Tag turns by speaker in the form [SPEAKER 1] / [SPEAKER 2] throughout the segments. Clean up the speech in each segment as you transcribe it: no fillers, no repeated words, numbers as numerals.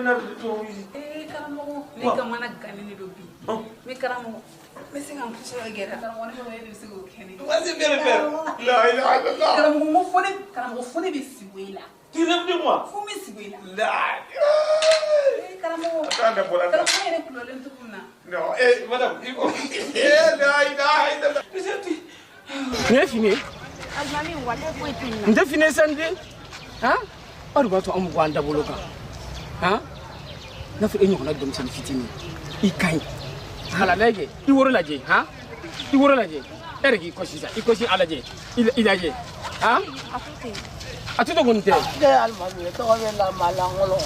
[SPEAKER 1] ordinaire
[SPEAKER 2] karamɔgɔ ne ka mana gannen do bi mais karamɔgɔ mais c'est un peu ça gɛrɛ karamɔgɔ ne bɛ se k'o kɛ ne
[SPEAKER 1] vas-y viens le faire la ilaha illallah
[SPEAKER 2] karamɔgɔ fo ne bɛ sigi la
[SPEAKER 1] tu rêves de moi
[SPEAKER 2] fo bɛ sigi la
[SPEAKER 1] karamɔgɔ
[SPEAKER 2] karamɔgɔ yɛrɛ kulolen to kun na
[SPEAKER 1] non madame il faut la ilaha illallah
[SPEAKER 3] ne fini nte fini sande ha adu ba to am ko anda bolo kan ha na fi enyo na dum sen fitini I kai hala lege I woro laje ha I woro laje ergi ko sisa I ko si alaje ilaje ha atuto gonte
[SPEAKER 4] de almami to we la malangolo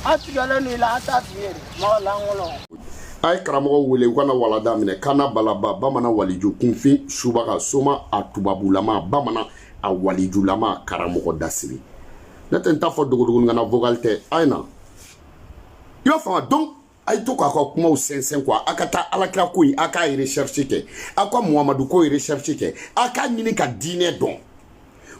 [SPEAKER 4] atugala ni la atatiere malangolo
[SPEAKER 5] ay karamɔgɔ wele kana walada minɛ kana balaba bamana waliju kunfin subaga soma a tubabulama bamana a walijulama karamɔgɔ dasiri ne tɛ n t'a fɔ dogodogo kana vocal tɛ ayina I y'a faamu donc a ye to k'a ka kumaw sɛnsɛn quoi a ka taa alakira ko in a k'a recherche kɛ a ka Muhamadu ko recherche kɛ a k'a ɲini ka diinɛ dɔn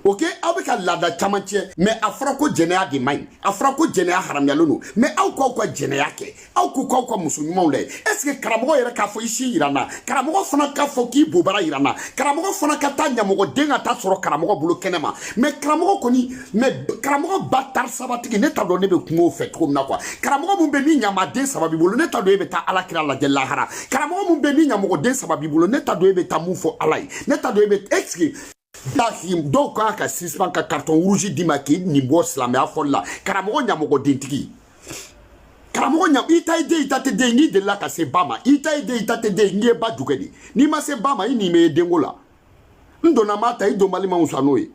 [SPEAKER 5] ok aw bɛ ka laada caman tiɲɛ mais a fɔra ko jɛnɛya de man ɲi a fɔra ko jɛnɛya haramuyalen don mais aw k'aw ka jɛnɛya kɛ aw k'u k'aw ka muso ɲumanw lajɛ est ce que karamɔgɔ yɛrɛ k'a fɔ I si yira n na karamɔgɔ fana k'a fɔ k'i bobara yira n na karamɔgɔ fana ka taa ɲamɔgɔden ka taa sɔrɔ karamɔgɔ bolo kɛnɛ ma mais karamɔgɔ kɔni mais karamɔgɔ ba tari sabatigi ne t'a dɔn ne bɛ kuma o fɛ cogo min na quoi karamɔgɔ mun bɛ ni ɲamaden saba b'i bolo ne t'a dɔn e bɛ taa alakira lajɛ lahara karamɔgɔ mun bɛ ni ɲamɔgɔden saba b'i bolo ne t'a dɔn e bɛ taa mun fɔ ala ye ne t'a dɔn e bɛ est ce que dɔw kan ka suspend ka carton rouge d'i ma k'i nin bɔ silamɛya fɔli la karamɔgɔ ɲamɔgɔdentigi karamɔgɔ ɲam I ta ye den I ta tɛ den n'i delila ka se ba ma I ta ye den I ta tɛ den n'i ye ba jugɛ de n'i ma se ba ma I nin bɛ ye denko la n donna maa ta I donbali ma wusa n'o ye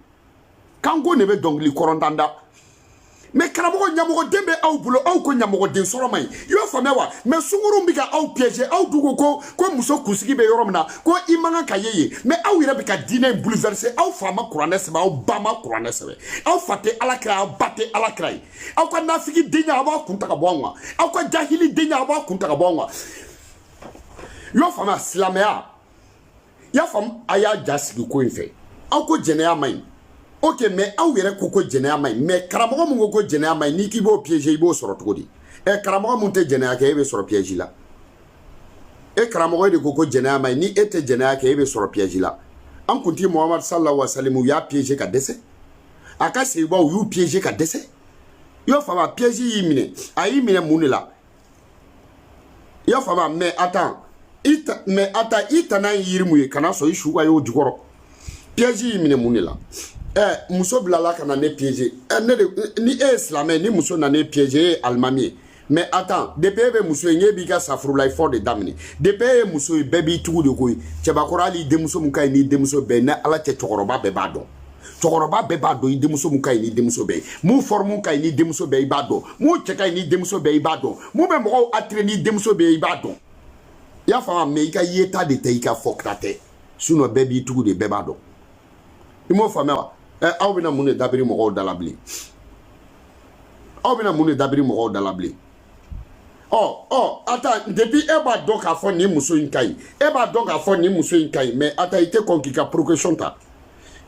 [SPEAKER 5] kanko ne bɛ dɔnkili kɔrɔntan da mais karamɔgɔ ɲamɔgɔden bɛ aw bolo aw ko ɲamɔgɔden sɔrɔ man ɲi I y'o faamuya wa mais sunguru bɛ ka aw piéger aw dun ko muso kunsigi bɛ yɔrɔ min na ko I man kan ka ye yen mais aw yɛrɛ bɛ ka diinɛ in bouleverser aw fa ma kuranɛ sɛbɛn aw ba ma kuranɛ sɛbɛn aw fa tɛ alakira aw ba tɛ alakira ye aw ka nafigi denya aw b'a kun ta ka bɔ an kan aw ka jahili denya aw b'a kun ta ka bɔ an kan I y'o faamuya silamɛya I y'a faamu a y'a ja sigi ko in fɛ aw ko jɛnɛya man ɲi ok mais aw yɛrɛ ko ko jɛnɛya man ɲi mais karamɔgɔ mun ko jɛnɛya man ɲi n'i k'i b'o piéger I b'o sɔrɔ cogo di karamɔgɔ mun tɛ jɛnɛya kɛ e bɛ sɔrɔ piège la karamɔgɔ de ko jɛnɛya man ɲi ni e tɛ jɛnɛya kɛ e bɛ sɔrɔ piège la an kuntigi Muhamadu sallallahu alaihi wa sallam u y'a piéger ka dɛsɛ a ka sebaw u y'u piéger ka dɛsɛ I y'o faamu piège y'i minɛ a y'i minɛ mun de la I y'a faamu mais attends I tana ye yiri mun ye kana sɔn I su ka y'o jukɔrɔ piège y'i minɛ mun de la muso bilala kana ne piéger ni e ye silamɛ ni muso nana e piéger e ye alimami ye mais attends depuis e bɛ muso ye n'e b'i ka safurulayi fɔ de daminɛ depuis e ye muso ye bɛɛ b'i tugu de koyi cɛbakɔrɔ hali I denmuso mun ka ɲi n'i denmuso bɛɛ ye ni ala cɛ cɛkɔrɔba bɛɛ b'a dɔn cɛkɔrɔba bɛɛ b'a dɔn I denmuso mun ka ɲi n'i denmuso bɛɛ ye mun forme ka ɲi n'i denmuso bɛɛ I b'a dɔn mun cɛ ka ɲi n'i denmuso bɛɛ I b'a dɔn mun bɛ mɔgɔw attirer n'i denmuso bɛɛ I b'a dɔn I y'a faamu mais I ka yeta de tɛ I ka fɔta tɛ sinon bɛɛ b'i tugu de bɛɛ b'a dɔn I m'o faamuya wa aw bɛna mun de dabiri mɔgɔw da la bilen aw bɛna mun de dabiri mɔgɔw da la bilen attends depuis e b'a dɔn k'a fɔ nin muso in ka ɲi e b'a dɔn k'a fɔ nin muso in ka ɲi mais attends I tɛ kɔn k'i ka précaution ta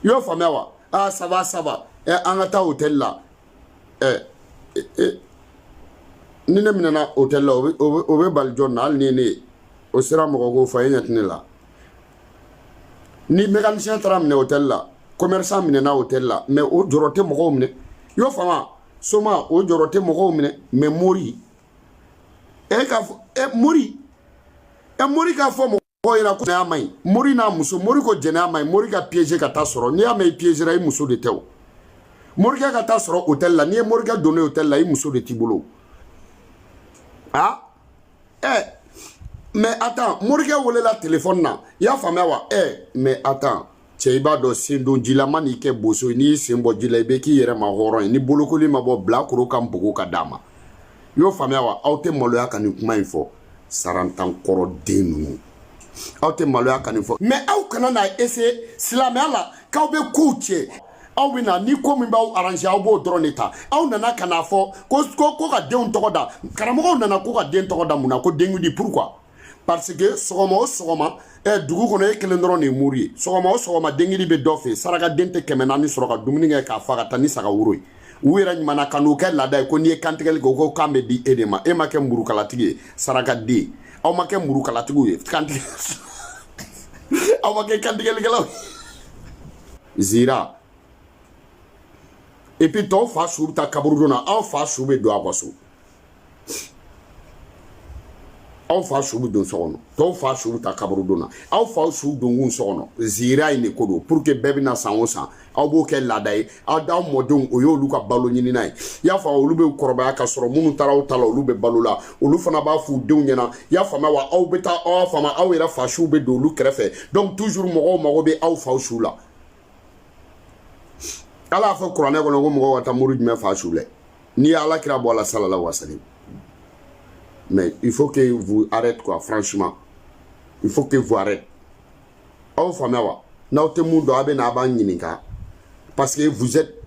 [SPEAKER 5] I y'o faamuya wa ça va an ka taa hôtel la ni ne minɛna hôtel la o bɛ bali jɔn na hali ni ne ye o sera mɔgɔ ko fɔ e ɲɛ tɛ ne la ni mécanicien taara minɛ hôtel la commerçant minɛna hôtel la mais o jɔrɔ tɛ mɔgɔw minɛ I y'o faamu soma o jɔrɔ tɛ mɔgɔw minɛ mais mori k'a fɔ mori k'a fɔ mɔgɔw ɲɛna ko jɛnɛya man ɲi mori n'a muso mori ko jɛnɛya man ɲi mori ka piéger ka taa sɔrɔ n'i y'a mɛn I piégera I muso de tɛ o morikɛ ka taa sɔrɔ hôtel la n'i ye morikɛ donné hôtel la I muso de t'i bolo mais attends morikɛ welela téléphone na I y'a faamuya wa mais attends cɛ I b'a dɔn sen don ji la ma n'i kɛ boso ye n'i y'i sen bɔ ji la I bɛ k'i yɛrɛ ma hɔrɔn ye ni bolokoli ma bɔ bilakoro ka npogo ka d'a ma I y'o faamuya wa aw tɛ maloya ka nin kuma in fɔ sarantankɔrɔ den ninnu aw tɛ maloya ka nin fɔ mais aw kana n'a essayer silamɛya la k'aw bɛ kow cɛ aw bɛ na ni ko min b'aw arranger aw b'o dɔrɔn de ta aw nana ka n'a fɔ ko ka denw tɔgɔ da karamɔgɔw nana ko ka den tɔgɔ da mun na ko denkundi pourquoi parce que sɔgɔma o sɔgɔma dugu kɔnɔ e kelen dɔrɔn de ye muru ye sɔgɔma o sɔgɔma denkili bɛ dɔ fɛ saraka den tɛ 400 sɔrɔ ka dumuni kɛ k'a fa ka taa ni saga woro ye u yɛrɛ ɲumana ka n'o kɛ laada ye ko n'i ye kantigɛli kɛ ko k'an bɛ di e de ma e ma kɛ murukalatigi ye sarakaden aw ma kɛ murukalatigiw ye kantigɛ aw ma kɛ kantigɛlikɛlaw zira et puis tɔw fa su bɛ taa kaburu don na aw fa su bɛ don a ka so aw fa su bɛ don so kɔnɔ tɔw fa su bɛ taa kaburu don na aw fa su don kun so kɔnɔ zira in de ko don pour que bɛɛ bɛ na san o san aw b'o kɛ laada ye aw mɔdenw o y'olu ka balo ɲini n'a ye i y'a fɔ olu bɛ kɔrɔbaya ka sɔrɔ minnu taara aw ta la olu bɛ balo la olu fana b'a f'u denw ɲɛna i y'a faamuya wa aw bɛ taa aw faamuya aw yɛrɛ fa su bɛ don olu kɛrɛfɛ donc toujours mɔgɔw mago bɛ aw fa su la ala y'a fɔ kuranɛ kɔnɔ ko mɔgɔw ka taa muru jumɛn fa su lɛ n'i ye ala kira bɔ a la sallallahu alaihi wa sallam mais il faut que vous arrêtez quoi franchement il faut que vous arrêtez aw faamuya wa n'aw tɛ mun dɔn a bɛ na a b'a ɲininka parce que vous êtes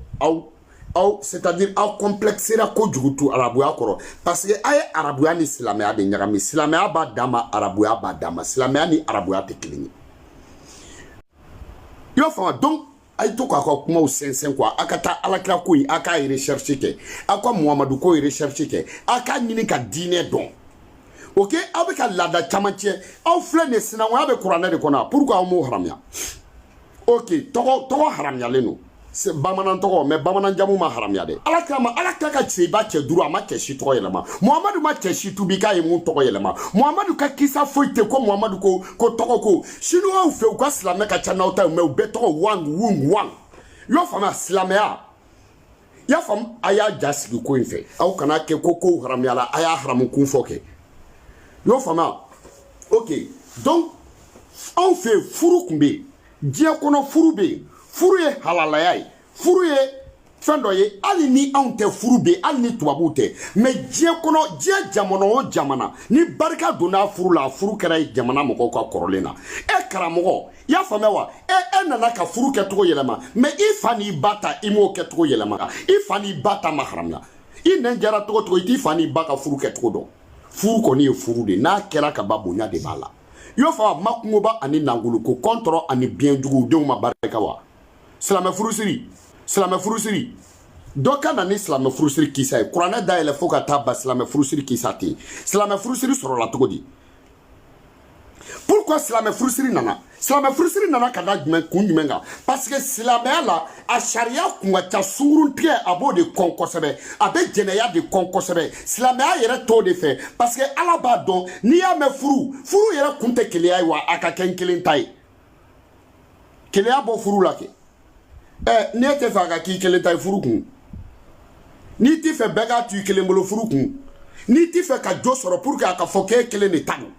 [SPEAKER 5] c'est-à-dire aw complexera kojugu tu arabuya kɔrɔ parce que a ye arabuya ni silamɛya de ɲagami silamɛya b'a dan ma arabuya b'a dan ma silamɛya ni arabuya tɛ kelen ye i b'a faamuya donc a ye to k'a ka kumaw sɛnsɛn quoi a ka taa alakira ko in a k'a recherche kɛ a ka muhamadu ko recherche kɛ a k'a ɲini ka diinɛ dɔn ok aw bɛ ka laada caman tiɲɛ aw filɛ nin ye sinankunya bɛ kuranɛ de kɔnɔ pourquoi aw m'o haramuya ok tɔgɔ haramuyalen don bamanan tɔgɔ mais bamanan jamu ma haramuya dɛ ala kira ka cɛba cɛ duuru a ma cɛ si tɔgɔ yɛlɛma muhamadu ma cɛ si tubi k'a ye mun tɔgɔ yɛlɛma muhamadu ka kisa foyi tɛ ko muhamadu ko tɔgɔ ko sinuwaw fɛ u ka silamɛ ka ca n'aw ta ye mais u bɛɛ tɔgɔ wang i y'a faamuya silamɛya i y'a faamu a y'a ja sigi ko in fɛ aw kana kɛ ko kow haramuyala a y'a haramu kun fɔ kɛ i y'o faamuya ok donc anw fɛ yen furu tun bɛ yen diɲɛ kɔnɔ furu bɛ yen furu ye halalaya ye furu ye fɛn dɔ ye hali ni anw tɛ furu bɛ yen hali ni tubabuw tɛ mais diɲɛ kɔnɔ diɲɛ jamana o jamana ni barika donna furu la furu kɛra jamana mɔgɔw ka kɔrɔlen na e karamɔgɔ i y'a faamuya wa e nana ka furu kɛcogo yɛlɛma mais i fa n'i ba ta i m'o kɛcogo yɛlɛma i fa n'i ba ta ma haramuya i nɛn jara cogo cogo i t'i fa n'i ba ka furu kɛcogo dɔn furu kɔni ye furu de n'a kɛra ka ban bonya de b'a la i y'o faamuya makungoba ani nangolo ko kɔntɔrɔ ani biɲɛjuguw denw ma barika wa silamɛ furusiri dɔ ka na ni silamɛ furusiri kisa ye kuranɛ dayɛlɛ fo ka taa ba silamɛ furusiri kisa ten silamɛ furusiri sɔrɔla cogo di pourquoi silamɛ furusiri nana ka da kun jumɛn kan parce que silamɛya la a sariya kun ka ca sunkuruntigɛ a b'o de kɔn kosɛbɛ a bɛ jɛnɛya de kɔn kosɛbɛ silamɛya yɛrɛ t'o de fɛ parce que ala b'a dɔn n'i y'a mɛn furu yɛrɛ kun tɛ keleya ye wa a ka kɛ n kelen ta ye keleya bɔ furu la kɛ n'i tɛ fɛ a ka k'i kelen ta ye furu kun n'i t'i fɛ bɛɛ k'a to i kelen bolo furu kun n'i t'i fɛ ka jo sɔrɔ pour que a ka fɔ k'e kelen de ta don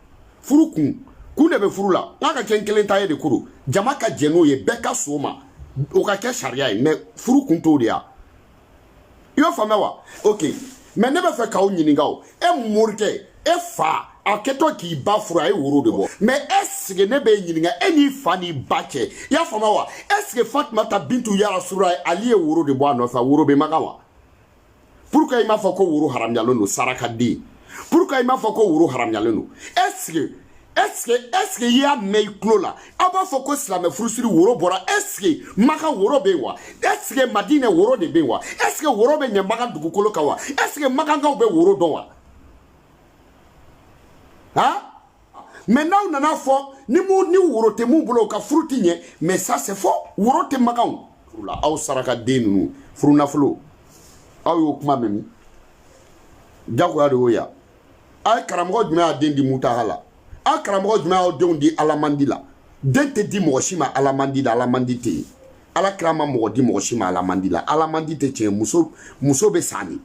[SPEAKER 5] furu kun de bɛ furu la n'a ka kɛ n kelen ta ye de koro jama ka jɛ n'o ye bɛɛ ka so ma o ka kɛ sariya ye mais furu kun t'o de ya i y'o faamuya wa ok mais ne bɛ fɛ k'aw ɲininka o e morikɛ e fa a kɛtɔ k'i ba furu a ye woro de bɔ mais est-ce que ne bɛ ɲininka e n'i fa n'i ba cɛ i y'a faamuya wa est-ce que Fatumata bintu ya Rasulullah ali ye woro de bɔ a nɔfɛ woro bɛ makan wa pourquoi i m'a fɔ ko woro haramuyalen don sarakaden pourquoi i m'a fɔ ko woro haramuyalen don est-ce que i y'a mɛn i tulo la a b'a fɔ ko silamɛ furusiri woro bɔra est-ce que Maka woro bɛ yen wa est-ce que Madinɛ woro de bɛ yen wa est-ce que woro bɛ ɲɛ Maka dugukolo kan wa est-ce que Makankaw bɛ woro dɔn wa mais n'aw nana fɔ ni woro tɛ mun bolo ka furu ti ɲɛ mais ça c'est faux woro tɛ Makanw furu la aw sarakaden ninnu furu nafolo aw y'o kuma mɛn min jagoya de y'o ya a ye karamɔgɔ jumɛn y'a den di mutaha la a ye karamɔgɔ jumɛn y'aw denw di alamandi la den tɛ di mɔgɔ si ma alamandi la alamandi tɛ yen ala kira ma mɔgɔ di mɔgɔ si ma alamandi la alamandi tɛ tiɲɛ muso bɛ san de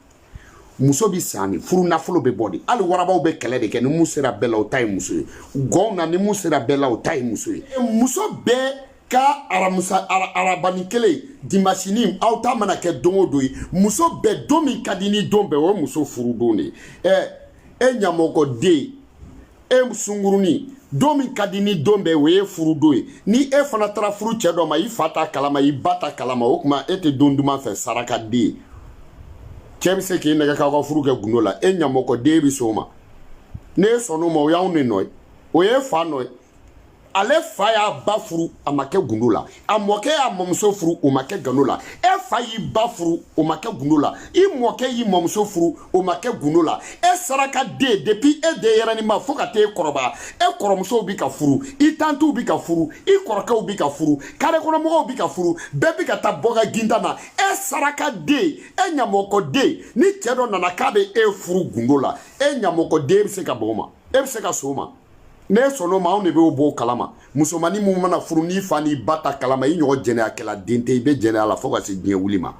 [SPEAKER 5] muso bɛ san de furu nafolo bɛ bɔ de hali warabaw bɛ kɛlɛ de kɛ ni mun sera bɛɛ la o ta ye muso ye gɔnw na ni mun sera bɛɛ la o ta ye muso ye muso bɛɛ ka arabani kelen dimasini aw ta mana kɛ don o don ye muso bɛɛ don min ka di ni don bɛɛ o ye muso furu don de e ɲamɔgɔden e sungurunin don min ka di ni don bɛɛ o ye furu don ye ni e fana taara furu cɛ dɔ ma i fa ta kalama i ba ta kalama o tuma e tɛ don duman fɛ sarakaden cɛ bɛ se k'i nɛgɛ k'aw ka furu kɛ gundo la e ɲamɔgɔden bɛ s'o ma ne sɔnn'o ma o y'anw de nɔ ye o ye fa nɔ ye ale fa y'a ba furu a ma kɛ gundo la a mɔkɛ y'a mɔmuso furu o ma kɛ gando la e fa y'i ba furu o ma kɛ gundo la i mɔkɛ y'i mɔmuso furu o ma kɛ gundo la e saraka den depuis e de yɛrɛni ma fo ka t'e kɔrɔbaya e kɔrɔmusow bi ka furu i tantiw bi ka furu i kɔrɔkɛw bi ka furu kare kɔnɔmɔgɔw bi ka furu bɛɛ bi ka taa bɔ ka ginta na e saraka den e ɲamɔkɔ den ni cɛ dɔ nana k'a bɛ e furu gundo la e ɲamɔkɔ den bɛ se ka bɔ o ma e bɛ se ka so o ma ne sɔnno ma anw de b'o bɔ kalama musomani mun mana furu n'i fa n'i ba ta kalama i ɲɔgɔn jɛnɛyakɛla den tɛ i bɛ jɛnɛya la fo ka se diɲɛ wuli ma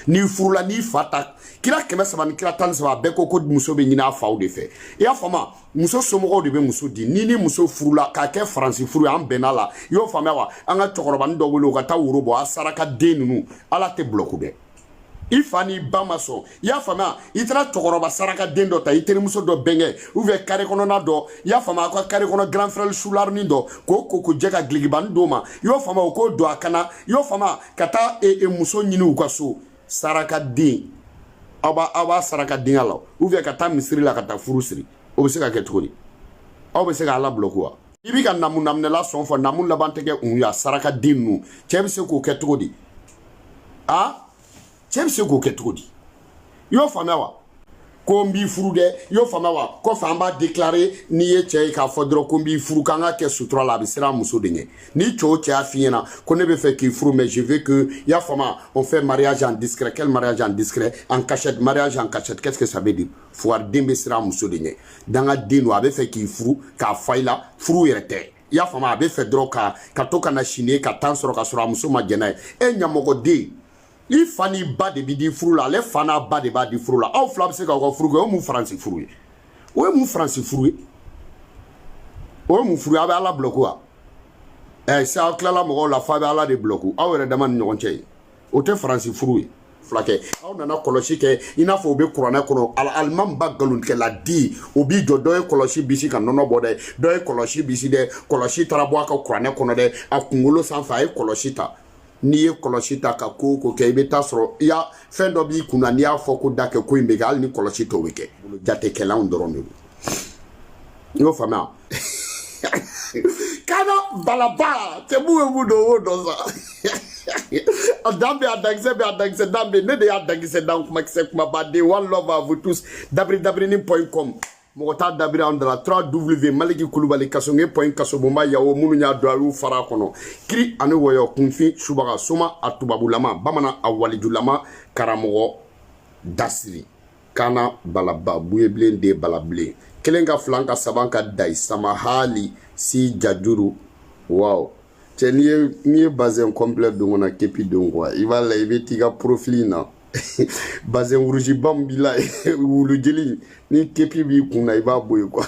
[SPEAKER 5] n'i furula n'i fa ta kira 100 ni kira 13 bɛɛ ko muso bɛ ɲini a faw de fɛ i y'a faamu muso somɔgɔw de bɛ muso di ni muso furula k'a kɛ faransi furu ye an bɛnna la i y'o faamuya wa an ka cɛkɔrɔbanin dɔ wele o ka taa woro bɔ a saraka den ninnu ala tɛ bulɔku dɛ i fa ni ba ma sɔn i y'a faamuya i taara cɛkɔrɔba saraka den dɔ ta i terimuso dɔ bɛnkɛ ou bien kare kɔnɔna dɔ i y'a faamuya a ka kare kɔnɔ grand frère sularini dɔ k'o ko jɛ ka giligibani d'o ma i y'o faamuya o k'o don a kana i y'o faamuya ka taa muso ɲini u ka so saraka den aw b'a saraka den la ou bien ka taa misiri la ka taa furu siri o bɛ se ka kɛ cogo di aw bɛ se ka ala bulɔku wa i bɛ ka namunamnɛla sɔn fɔ namun laban tɛ kɛ un ye a saraka den ninnu cɛ bɛ se k'o kɛ cogo di cɛ bɛ se k'o kɛ cogo di i y'o faamuya wa ko n b'i furu dɛ i y'o faamuya wa kɔfɛ an b'a déclarer n'i ye cɛ ye k'a fɔ dɔrɔn ko n b'i furu k'an ka kɛ sutura la a bɛ siran muso de ɲɛ ni cɛ o cɛ y'a f'i ɲɛna ko ne bɛ fɛ k'i furu mais je veux que i y'a faamuya on fait mariage en discret quel mariage en discret en cachette mariage en cachette qu'est-ce que ça veut dire fugariden bɛ siran muso de ɲɛ dangaden don a bɛ fɛ k'i furu k'a fa i la furu yɛrɛ tɛ i y'a faamuya a bɛ fɛ dɔrɔn ka to ka na sini ka temps sɔrɔ ka sɔrɔ a muso ma jɛn n'a ye e ɲamɔgɔden i fa ni ba de bi di furu la ale fa n'a ba de b'a di furu la aw fila bɛ se k'aw ka furu kɛ o ye mun faransi furu ye o ye mun faransi furu ye o ye mun furu ye aw bɛ ala bulɔku wa sisan aw tilala mɔgɔw la f'a bɛ ala de bulɔku aw yɛrɛ dama ni ɲɔgɔn cɛ ye o tɛ faransi furu ye fulakɛ aw nana kɔlɔsi kɛ i n'a fɔ o bɛ kuranɛ kɔnɔ alimami ba nkalontigɛla di o b'i jɔ dɔ ye kɔlɔsi bisi ka nɔnɔ bɔ dɛ dɔ ye kɔlɔsi bisi dɛ kɔlɔsi taara bɔ a ka kuranɛ kɔnɔ dɛ a kunkolo sanfɛ a ye kɔlɔsi ta n'i ye kɔlɔsi ta ka ko ko kɛ i bɛ taa sɔrɔ i y'a fɛn dɔ b'i kunna n'i y'a fɔ ko da kɛ ko in bɛ kɛ hali ni kɔlɔsi tɔw bɛ kɛ jatekɛlanw dɔrɔn de don i y'o faamuya kana balaba cɛ mun bɛ mun dɔn o dɔn sa a dan bɛ a dankisɛ bɛ a dankisɛ dan bɛ ne de y'a dankisɛ dan kumakisɛ kumabaden one love à vous tous dabiri.com mɔgɔ t'a dabiri anw da la 3W Maliki Kulubali kasonge kasobonba yawo minnu y'a don a y'u fara kɔnɔ kiri ani wɔyɔ kunfin subaga soma a tubabulama bamanan a walijulama karamɔgɔ dasiri kana balaba buyebilen de balabilen kelen ka filan ka saban ka dayi samahali si jajuru wow cɛ n'i ye bazin complet don kɔnɔ kepi don quoi i b'a la i bɛ t'i ka profil na bazin rouge bam b'i la wulu jeli ni kepi b'i kun na i b'a bɔ yen quoi